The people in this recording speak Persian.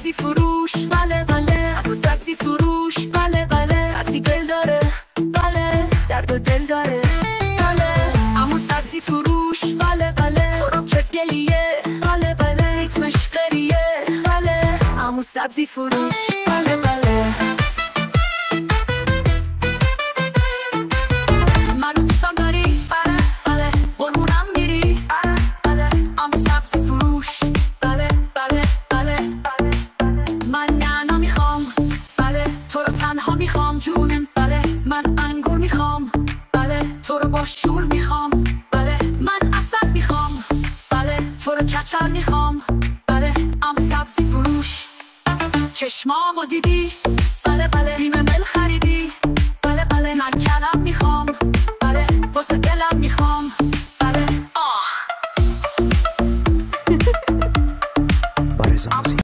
سبزی فروش، بله بله. عمو سبزی فروش، بله بله. سبزی دل داره، بله. درد و دل داره، بله. عمو سبزی فروش، بله بله. تربچت گلیه، بله بله. ریتمش قریه، بله. عمو سبزی فروش، بله بله. منو دوستم داری؟ بله بله. قربونم میری؟ بله. عمو سبزی فروش، بله بله بله. من نعنا میخوام، بله. تو رو تنها میخوام جونم، بله. من انگور میخوام، بله. تو رو با شور میخوام، بله. من عسل میخوام، بله. تو رو کچل میخوام، بله. عمو سبزی فروش. چشمامو دیدی؟ بله بله. ریم ملخ